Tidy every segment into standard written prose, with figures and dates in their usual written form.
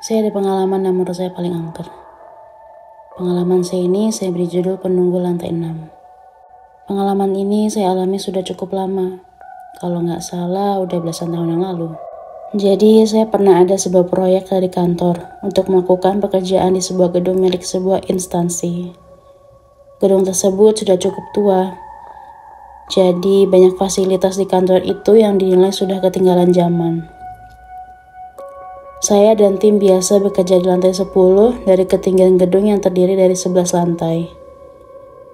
Saya ada pengalaman yang menurut saya paling angker. Pengalaman saya ini saya beri judul Penunggu Lantai 6. Pengalaman ini saya alami sudah cukup lama. Kalau nggak salah udah belasan tahun yang lalu. Jadi saya pernah ada sebuah proyek dari kantor untuk melakukan pekerjaan di sebuah gedung milik sebuah instansi. Gedung tersebut sudah cukup tua. Jadi banyak fasilitas di kantor itu yang dinilai sudah ketinggalan zaman. Saya dan tim biasa bekerja di lantai 10 dari ketinggian gedung yang terdiri dari 11 lantai.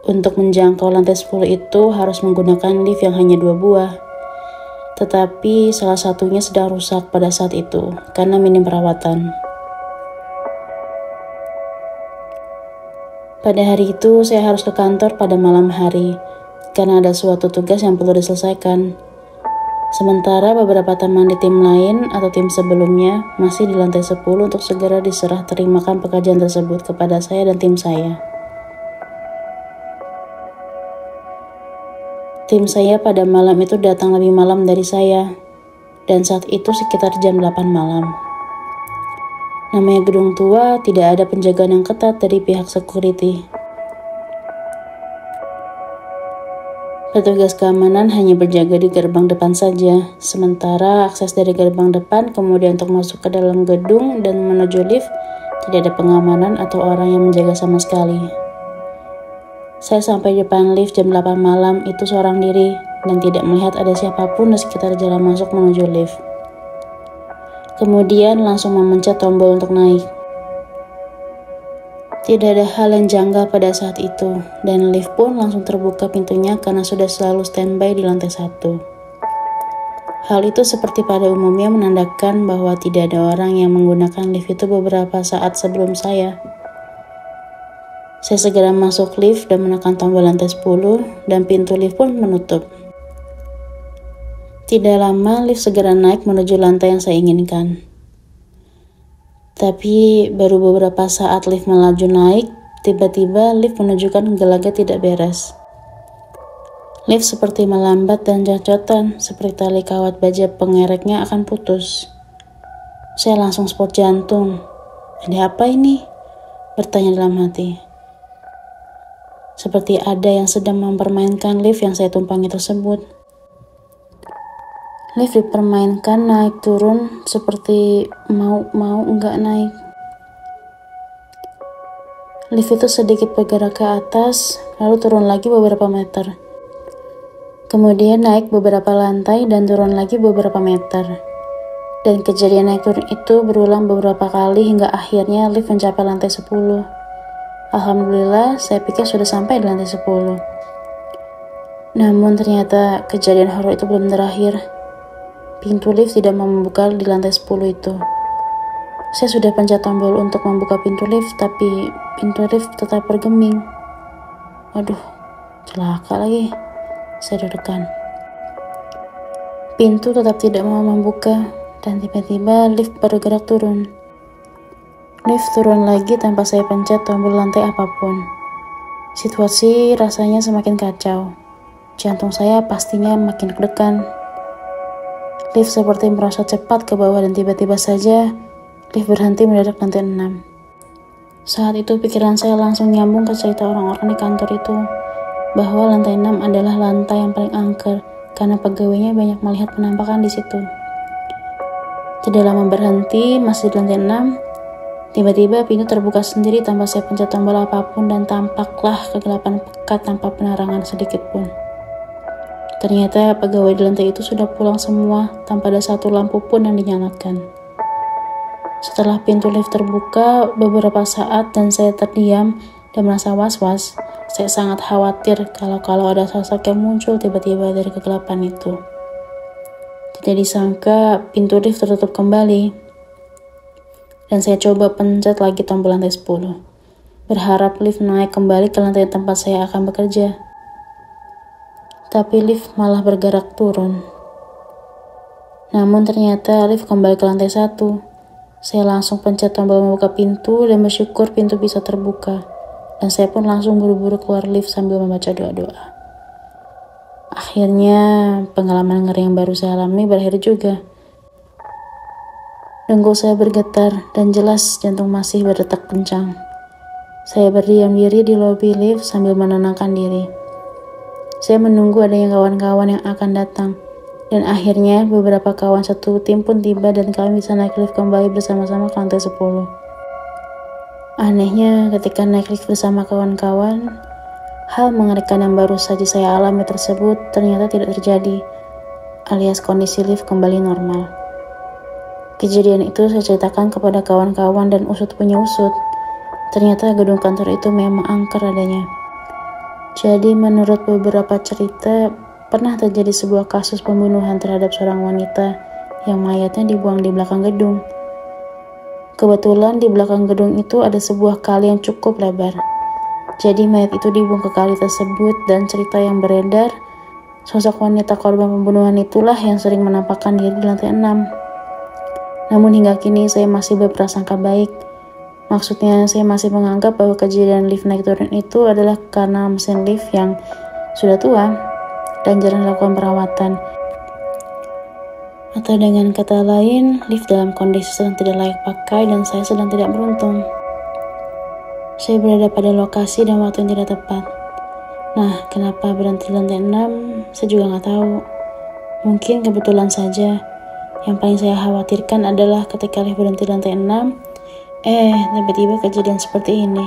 Untuk menjangkau lantai 10 itu harus menggunakan lift yang hanya 2 buah. Tetapi salah satunya sedang rusak pada saat itu karena minim perawatan. Pada hari itu saya harus ke kantor pada malam hari karena ada suatu tugas yang perlu diselesaikan. Sementara beberapa teman di tim lain atau tim sebelumnya masih di lantai 10 untuk segera diserah terimakan pekerjaan tersebut kepada saya dan tim saya. Tim saya pada malam itu datang lebih malam dari saya, dan saat itu sekitar jam 8 malam. Namanya gedung tua, tidak ada penjagaan yang ketat dari pihak security. Petugas keamanan hanya berjaga di gerbang depan saja, sementara akses dari gerbang depan kemudian untuk masuk ke dalam gedung dan menuju lift tidak ada pengamanan atau orang yang menjaga sama sekali. Saya sampai depan lift jam 8 malam itu seorang diri dan tidak melihat ada siapapun di sekitar jalan masuk menuju lift. Kemudian langsung memencet tombol untuk naik. Tidak ada hal yang janggal pada saat itu, dan lift pun langsung terbuka pintunya karena sudah selalu standby di lantai 1. Hal itu seperti pada umumnya menandakan bahwa tidak ada orang yang menggunakan lift itu beberapa saat sebelum saya. Saya segera masuk lift dan menekan tombol lantai 10, dan pintu lift pun menutup. Tidak lama lift segera naik menuju lantai yang saya inginkan. Tapi baru beberapa saat lift melaju naik, tiba-tiba lift menunjukkan gelagat tidak beres. Lift seperti melambat dan cocotan, seperti tali kawat baja pengereknya akan putus. Saya langsung spot jantung. Ada apa ini? Bertanya dalam hati. Seperti ada yang sedang mempermainkan lift yang saya tumpangi tersebut. Lift dipermainkan naik turun seperti mau enggak naik. Lift itu sedikit bergerak ke atas, lalu turun lagi beberapa meter. Kemudian naik beberapa lantai dan turun lagi beberapa meter. Dan kejadian naik turun itu berulang beberapa kali hingga akhirnya lift mencapai lantai 10. Alhamdulillah, saya pikir sudah sampai di lantai 10. Namun ternyata kejadian horor itu belum berakhir. Pintu lift tidak mau membuka di lantai 10 itu. Saya sudah pencet tombol untuk membuka pintu lift, tapi pintu lift tetap bergeming. Waduh, celaka lagi. Saya deg-degan. Pintu tetap tidak mau membuka, dan tiba-tiba lift bergerak turun. Lift turun lagi tanpa saya pencet tombol lantai apapun. Situasi rasanya semakin kacau. Jantung saya pastinya makin deg-degan. Lift seperti merosot cepat ke bawah dan tiba-tiba saja lift berhenti mendadak lantai 6. Saat itu pikiran saya langsung nyambung ke cerita orang-orang di kantor itu, bahwa lantai 6 adalah lantai yang paling angker karena pegawainya banyak melihat penampakan di situ. Tidak lama berhenti, masih di lantai 6, tiba-tiba pintu terbuka sendiri tanpa saya pencet tombol apapun dan tampaklah kegelapan pekat tanpa penerangan sedikit pun. Ternyata pegawai di lantai itu sudah pulang semua tanpa ada satu lampu pun yang dinyalakan. Setelah pintu lift terbuka beberapa saat dan saya terdiam dan merasa was-was, saya sangat khawatir kalau ada sosok yang muncul tiba-tiba dari kegelapan itu. Tidak disangka pintu lift tertutup kembali dan saya coba pencet lagi tombol lantai 10. Berharap lift naik kembali ke lantai tempat saya akan bekerja. Tapi lift malah bergerak turun. Namun ternyata lift kembali ke lantai 1. Saya langsung pencet tombol membuka pintu dan bersyukur pintu bisa terbuka. Dan saya pun langsung buru-buru keluar lift sambil membaca doa-doa. Akhirnya pengalaman ngeri yang baru saya alami berakhir juga. Dengkul saya bergetar dan jelas jantung masih berdetak kencang. Saya berdiam diri di lobi lift sambil menenangkan diri. Saya menunggu adanya kawan-kawan yang akan datang. Dan akhirnya beberapa kawan satu tim pun tiba dan kami bisa naik lift kembali bersama-sama ke lantai 10. Anehnya ketika naik lift bersama kawan-kawan, hal mengerikan yang baru saja saya alami tersebut ternyata tidak terjadi, alias kondisi lift kembali normal. Kejadian itu saya ceritakan kepada kawan-kawan dan usut punya usut. Ternyata gedung kantor itu memang angker adanya. Jadi menurut beberapa cerita, pernah terjadi sebuah kasus pembunuhan terhadap seorang wanita yang mayatnya dibuang di belakang gedung. Kebetulan di belakang gedung itu ada sebuah kali yang cukup lebar. Jadi mayat itu dibuang ke kali tersebut dan cerita yang beredar, sosok wanita korban pembunuhan itulah yang sering menampakkan diri di lantai 6. Namun hingga kini saya masih berprasangka baik. Maksudnya saya masih menganggap bahwa kejadian lift naik turun itu adalah karena mesin lift yang sudah tua dan jarang dilakukan perawatan. Atau dengan kata lain, lift dalam kondisi sedang tidak layak pakai dan saya sedang tidak beruntung. Saya berada pada lokasi dan waktu yang tidak tepat. Nah, kenapa berhenti di lantai 6? Saya juga nggak tahu. Mungkin kebetulan saja. Yang paling saya khawatirkan adalah ketika lift berhenti di lantai 6, tiba-tiba kejadian seperti ini.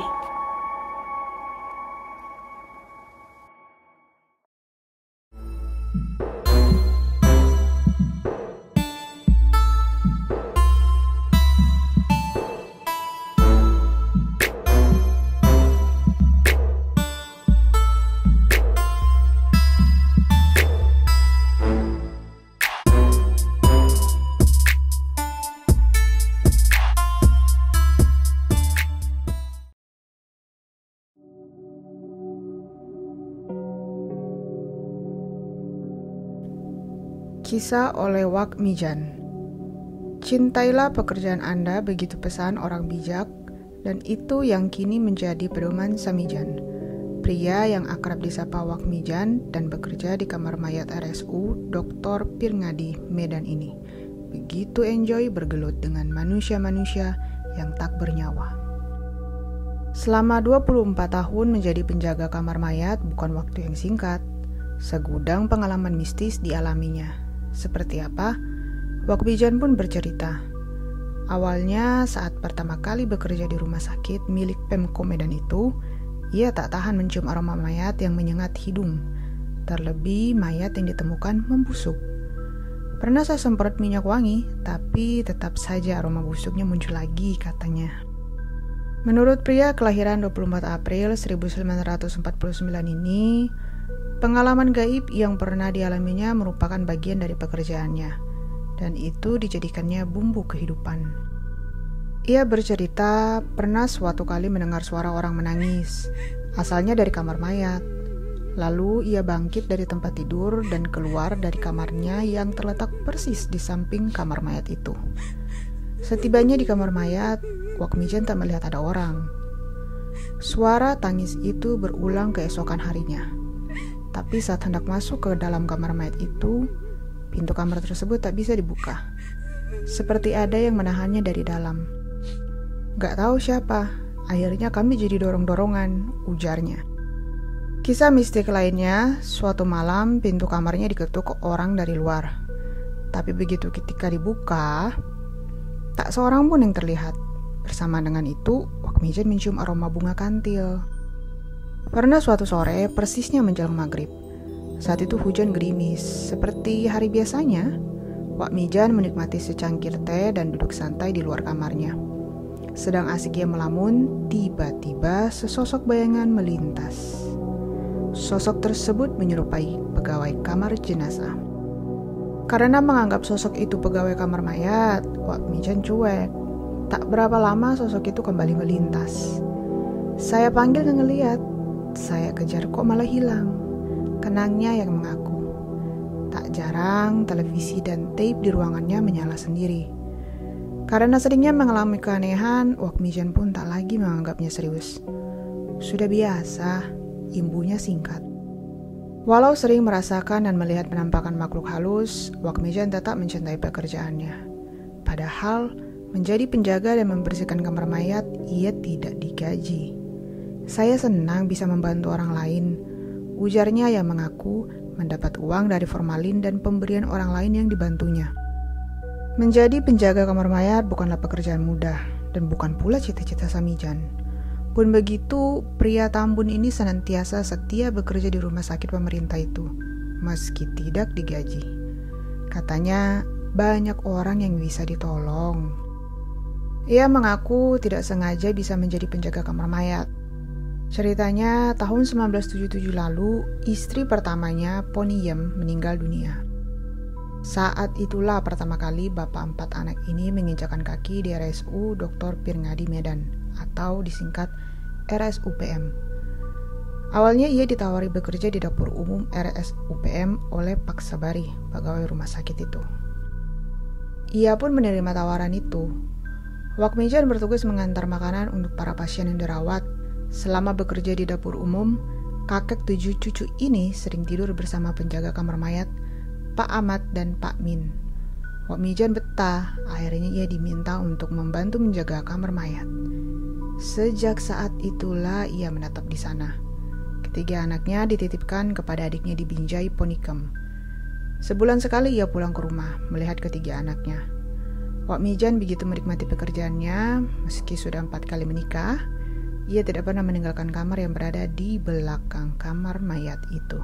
Kisah oleh Wak Mijan. Cintailah pekerjaan Anda, begitu pesan orang bijak, dan itu yang kini menjadi pedoman Samijan, pria yang akrab disapa Wak Mijan dan bekerja di kamar mayat RSU Dr. Pirngadi, Medan ini. Begitu enjoy bergelut dengan manusia-manusia yang tak bernyawa. Selama 24 tahun menjadi penjaga kamar mayat bukan waktu yang singkat. Segudang pengalaman mistis dialaminya. Seperti apa? Wak Mijan pun bercerita. Awalnya saat pertama kali bekerja di rumah sakit milik Pemko Medan itu, ia tak tahan mencium aroma mayat yang menyengat hidung. Terlebih mayat yang ditemukan membusuk. Pernah saya semprot minyak wangi, tapi tetap saja aroma busuknya muncul lagi katanya. Menurut pria kelahiran 24 April 1949 ini, pengalaman gaib yang pernah dialaminya merupakan bagian dari pekerjaannya, dan itu dijadikannya bumbu kehidupan. Ia bercerita pernah suatu kali mendengar suara orang menangis, asalnya dari kamar mayat. Lalu ia bangkit dari tempat tidur dan keluar dari kamarnya yang terletak persis di samping kamar mayat itu. Setibanya di kamar mayat, Wak Mijan tak melihat ada orang. Suara tangis itu berulang keesokan harinya. Tapi saat hendak masuk ke dalam kamar mayat itu, pintu kamar tersebut tak bisa dibuka. Seperti ada yang menahannya dari dalam. Gak tahu siapa, akhirnya kami jadi dorong-dorongan, ujarnya. Kisah mistik lainnya, suatu malam pintu kamarnya diketuk orang dari luar. Tapi begitu ketika dibuka, tak seorang pun yang terlihat. Bersama dengan itu, Wak Mijan mencium aroma bunga kantil. Pernah suatu sore, persisnya menjelang maghrib. Saat itu hujan gerimis. Seperti hari biasanya, Wak Mijan menikmati secangkir teh dan duduk santai di luar kamarnya. Sedang asik ia melamun, tiba-tiba sesosok bayangan melintas. Sosok tersebut menyerupai pegawai kamar jenazah. Karena menganggap sosok itu pegawai kamar mayat, Wak Mijan cuek. Tak berapa lama sosok itu kembali melintas. Saya panggil dan ngeliat. Saya kejar kok malah hilang. Kenangnya yang mengaku. Tak jarang televisi dan tape di ruangannya menyala sendiri. Karena seringnya mengalami keanehan, Wak Mijan pun tak lagi menganggapnya serius. Sudah biasa, imbunya singkat. Walau sering merasakan dan melihat penampakan makhluk halus, Wak Mijan tetap mencintai pekerjaannya. Padahal Menjadi penjaga dan membersihkan kamar mayat, ia tidak digaji. Saya senang bisa membantu orang lain, ujarnya yang mengaku mendapat uang dari formalin dan pemberian orang lain yang dibantunya. Menjadi penjaga kamar mayat bukanlah pekerjaan mudah dan bukan pula cita-cita Samijan. Pun begitu, pria Tambun ini senantiasa setia bekerja di rumah sakit pemerintah itu, meski tidak digaji. Katanya, banyak orang yang bisa ditolong. Ia mengaku tidak sengaja bisa menjadi penjaga kamar mayat. Ceritanya, tahun 1977 lalu, istri pertamanya, Poniem, meninggal dunia. Saat itulah pertama kali bapak 4 anak ini menginjakan kaki di RSU Dr. Pirngadi Medan, atau disingkat RSUPM. Awalnya ia ditawari bekerja di dapur umum RSUPM oleh Pak Sabari, pegawai rumah sakit itu. Ia pun menerima tawaran itu. Wak Mijan bertugas mengantar makanan untuk para pasien yang dirawat. Selama bekerja di dapur umum, kakek 7 cucu ini sering tidur bersama penjaga kamar mayat, Pak Ahmad dan Pak Min. Wak Mijan betah, akhirnya ia diminta untuk membantu menjaga kamar mayat. Sejak saat itulah ia menetap di sana. Ketiga anaknya dititipkan kepada adiknya di Binjai, Ponikem. Sebulan sekali ia pulang ke rumah melihat ketiga anaknya. Wak Mijan begitu menikmati pekerjaannya, meski sudah 4 kali menikah, ia tidak pernah meninggalkan kamar yang berada di belakang kamar mayat itu.